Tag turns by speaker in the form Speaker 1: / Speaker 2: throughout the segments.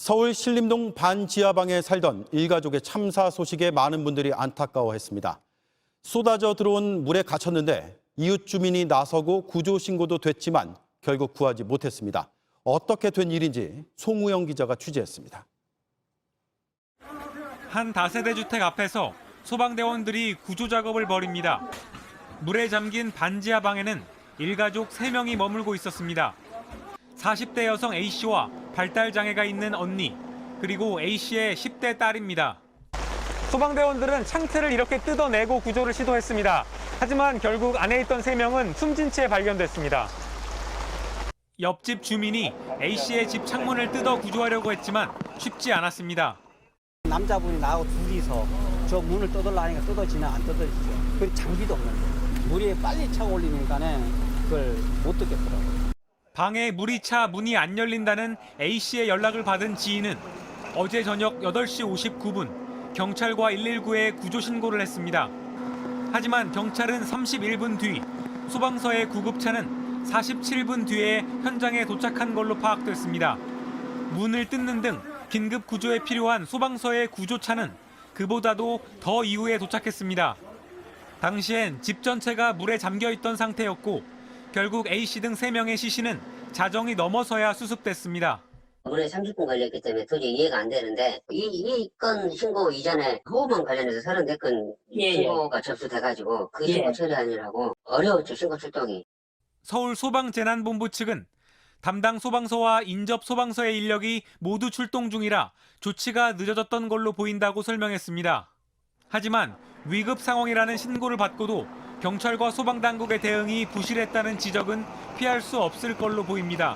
Speaker 1: 서울 신림동 반지하방에 살던 일가족의 참사 소식에 많은 분들이 안타까워했습니다. 쏟아져 들어온 물에 갇혔는데 이웃 주민이 나서고 구조 신고도 됐지만 결국 구하지 못했습니다. 어떻게 된 일인지 송우영 기자가 취재했습니다.
Speaker 2: 한 다세대 주택 앞에서 소방대원들이 구조 작업을 벌입니다. 물에 잠긴 반지하방에는 일가족 3명이 머물고 있었습니다. 40대 여성 A씨와 발달 장애가 있는 언니, 그리고 A씨의 10대 딸입니다. 소방대원들은 창틀을 이렇게 뜯어내고 구조를 시도했습니다. 하지만 결국 안에 있던 3명은 숨진 채 발견됐습니다. 옆집 주민이 A씨의 집 창문을 뜯어 구조하려고 했지만 쉽지 않았습니다.
Speaker 3: 남자분이 나하고 둘이서 저 문을 뜯으려니까 뜯어지나 안 뜯어지죠. 그리고 장비도 없는데 물이 빨리 차 올리니까는 그걸 못 뜯겠더라고요.
Speaker 2: 방에 물이 차 문이 안 열린다는 A씨의 연락을 받은 지인은 어제 저녁 8시 59분 경찰과 119에 구조 신고를 했습니다. 하지만 경찰은 31분 뒤, 소방서의 구급차는 47분 뒤에 현장에 도착한 걸로 파악됐습니다. 문을 뜯는 등 긴급 구조에 필요한 소방서의 구조차는 그보다도 더 이후에 도착했습니다. 당시엔 집 전체가 물에 잠겨 있던 상태였고 결국 A씨 등 3명의 시신은 자정이 넘어서야 수습됐습니다.
Speaker 4: 물에 30분 걸렸기 때문에 도저히 이해가 안 되는데 이 건 신고 이전에 호흡만 관련해서 34건 신고가 접수돼가지고 그 신고 처리하느라고 어려웠죠, 신고 출동이.
Speaker 2: 서울소방재난본부 측은 담당 소방서와 인접 소방서의 인력이 모두 출동 중이라 조치가 늦어졌던 걸로 보인다고 설명했습니다. 하지만 위급 상황이라는 신고를 받고도 경찰과 소방당국의 대응이 부실했다는 지적은 피할 수 없을 걸로 보입니다.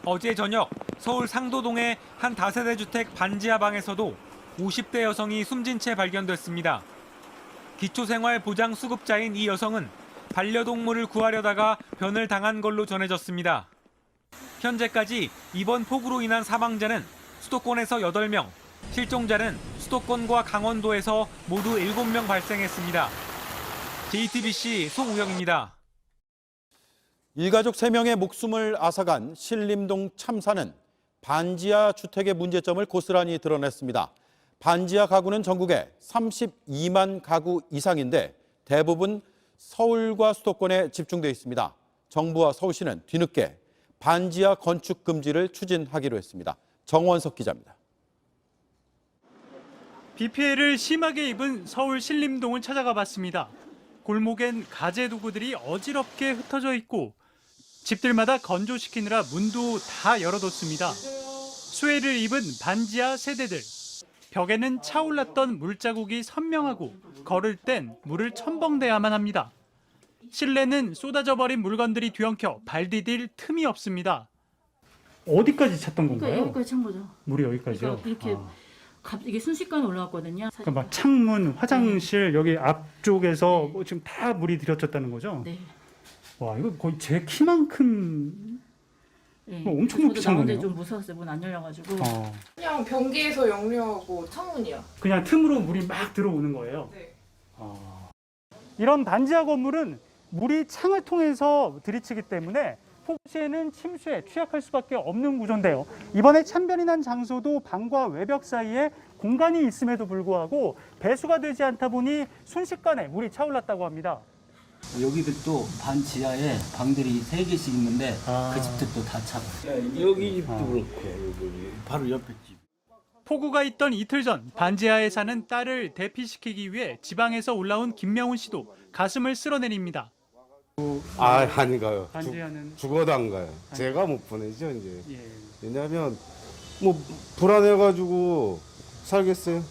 Speaker 2: 어제 저녁 서울 상도동의 한 다세대 주택 반지하방에서도 50대 여성이 숨진 채 발견됐습니다. 기초생활보장 수급자인 이 여성은 반려동물을 구하려다가 변을 당한 걸로 전해졌습니다. 현재까지 이번 폭우로 인한 사망자는 수도권에서 8명, 실종자는 수도권과 강원도에서 모두 7명 발생했습니다. JTBC 송우영입니다.
Speaker 1: 일가족 3명의 목숨을 앗아간 신림동 참사는 반지하 주택의 문제점을 고스란히 드러냈습니다. 반지하 가구는 전국에 32만 가구 이상인데 대부분 서울과 수도권에 집중돼 있습니다. 정부와 서울시는 뒤늦게 반지하 건축 금지를 추진하기로 했습니다. 정원석 기자입니다.
Speaker 5: 비 피해를 심하게 입은 서울 신림동을 찾아가 봤습니다. 골목엔 가재 도구들이 어지럽게 흩어져 있고 집들마다 건조시키느라 문도 다 열어뒀습니다. 수해를 입은 반지하 세대들. 벽에는 차올랐던 물자국이 선명하고 걸을 땐 물을 첨벙대야만 합니다. 실내는 쏟아져 버린 물건들이 뒤엉켜 발 디딜 틈이 없습니다. 어디까지 찼던 건가요?
Speaker 6: 여기까지 찬 거죠.
Speaker 5: 물이 여기까지요?
Speaker 6: 이렇게 이게 순식간에 올라왔거든요.
Speaker 5: 그러니까 막 창문, 화장실 여기 앞쪽에서 뭐 지금 다 물이 들여쳤다는 거죠?
Speaker 6: 네.
Speaker 5: 와, 이거 거의 제 키만큼
Speaker 6: 네.
Speaker 5: 엄청 높이 찬 거네요.
Speaker 6: 좀 무서웠어요. 문 안 열려가지고.
Speaker 7: 그냥 변기에서 역류하고 창문이요.
Speaker 5: 그냥 틈으로 물이 막 들어오는 거예요.
Speaker 7: 네.
Speaker 5: 이런 반지하 건물은 물이 창을 통해서 들이치기 때문에 폭우 시에는 침수에 취약할 수밖에 없는 구조인데요. 이번에 참변이 난 장소도 방과 외벽 사이에 공간이 있음에도 불구하고 배수가 되지 않다 보니 순식간에 물이 차올랐다고 합니다.
Speaker 8: 여기들도 반지하에 방들이 3개씩 있는데 그 집들도 다 차고.
Speaker 9: 여기 집도 그렇고 여기 바로 옆에 집.
Speaker 5: 폭우가 있던 이틀 전 반지하에 사는 딸을 대피시키기 위해 지방에서 올라온 김명훈 씨도 가슴을 쓸어내립니다.
Speaker 9: 안 가요.
Speaker 5: 반지하는
Speaker 9: 죽어도 안 가요. 제가 못 보내죠 이제.
Speaker 5: 예.
Speaker 9: 왜냐하면 뭐 불안해가지고 살겠어요.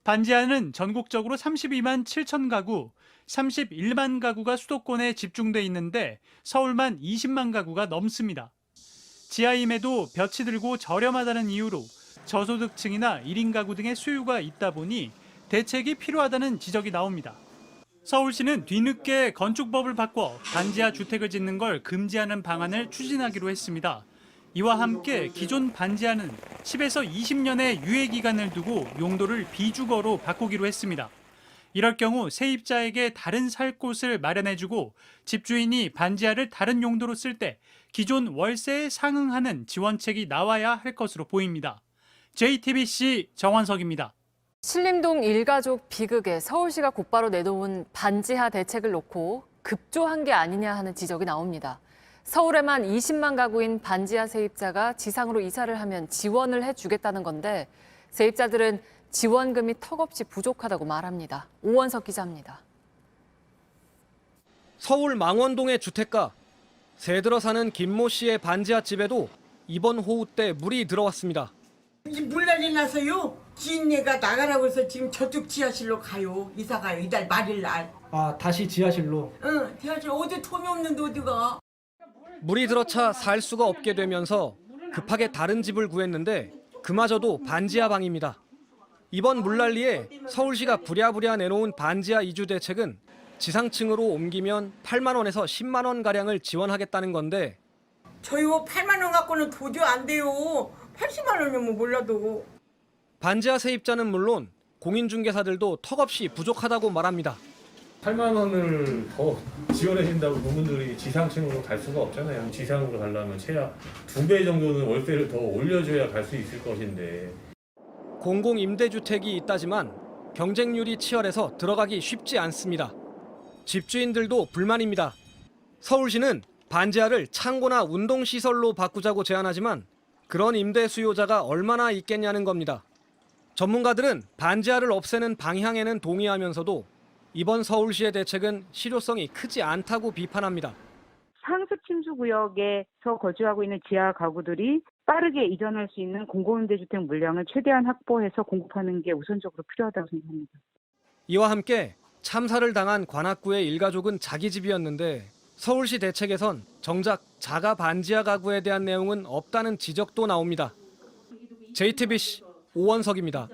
Speaker 5: 반지하는 전국적으로 32만 7천 가구, 31만 가구가 수도권에 집중돼 있는데 서울만 20만 가구가 넘습니다. 지하임에도 볕이 들고 저렴하다는 이유로 저소득층이나 1인 가구 등의 수요가 있다 보니 대책이 필요하다는 지적이 나옵니다. 서울시는 뒤늦게 건축법을 바꿔 반지하 주택을 짓는 걸 금지하는 방안을 추진하기로 했습니다. 이와 함께 기존 반지하는 10에서 20년의 유예 기간을 두고 용도를 비주거로 바꾸기로 했습니다. 이럴 경우 세입자에게 다른 살 곳을 마련해주고 집주인이 반지하를 다른 용도로 쓸 때 기존 월세에 상응하는 지원책이 나와야 할 것으로 보입니다. JTBC 정원석입니다.
Speaker 10: 신림동 일가족 비극에 서울시가 곧바로 내놓은 반지하 대책을 놓고 급조한 게 아니냐 하는 지적이 나옵니다. 서울에만 20만 가구인 반지하 세입자가 지상으로 이사를 하면 지원을 해주겠다는 건데 세입자들은 지원금이 턱없이 부족하다고 말합니다. 오원석 기자입니다.
Speaker 11: 서울 망원동의 주택가. 새들어 사는 김모 씨의 반지하 집에도 이번 호우 때 물이 들어왔습니다.
Speaker 12: 물난리 나서요. 지인네가 나가라고 해서 지금 저쪽 지하실로 가요. 이사 가요. 이달 말일날.
Speaker 11: 아, 다시 지하실로?
Speaker 12: 응, 지하실 어디 돈이 없는데 어디가.
Speaker 11: 물이 들어차 살 수가 없게 되면서 급하게 다른 집을 구했는데 그마저도 반지하 방입니다. 이번 물난리에 서울시가 부랴부랴 내놓은 반지하 이주 대책은 지상층으로 옮기면 8만 원에서 10만 원 가량을 지원하겠다는 건데
Speaker 12: 저요 8만 원 갖고는 도저히 안 돼요. 80만 원이면 몰라도.
Speaker 11: 반지하 세입자는 물론 공인중개사들도 턱없이 부족하다고 말합니다.
Speaker 13: 8만 원을 더 지원해 준다고 그분들이 지상층으로 갈 수가 없잖아요. 지상으로 가려면 최하 2배 정도는 월세를 더 올려줘야 갈 수 있을 것인데.
Speaker 11: 공공임대주택이 있다지만 경쟁률이 치열해서 들어가기 쉽지 않습니다. 집주인들도 불만입니다. 서울시는 반지하를 창고나 운동시설로 바꾸자고 제안하지만 그런 임대 수요자가 얼마나 있겠냐는 겁니다. 전문가들은 반지하를 없애는 방향에는 동의하면서도 이번 서울시의 대책은 실효성이 크지 않다고 비판합니다.
Speaker 14: 상습 침수 구역에서 거주하고 있는 지하 가구들이 빠르게 이전할 수 있는 공공임대주택 물량을 최대한 확보해서 공급하는 게 우선적으로 필요하다고 생각합니다.
Speaker 11: 이와 함께 참사를 당한 관악구의 일가족은 자기 집이었는데 서울시 대책에선 정작 자가 반지하 가구에 대한 내용은 없다는 지적도 나옵니다. JTBC 오원석입니다.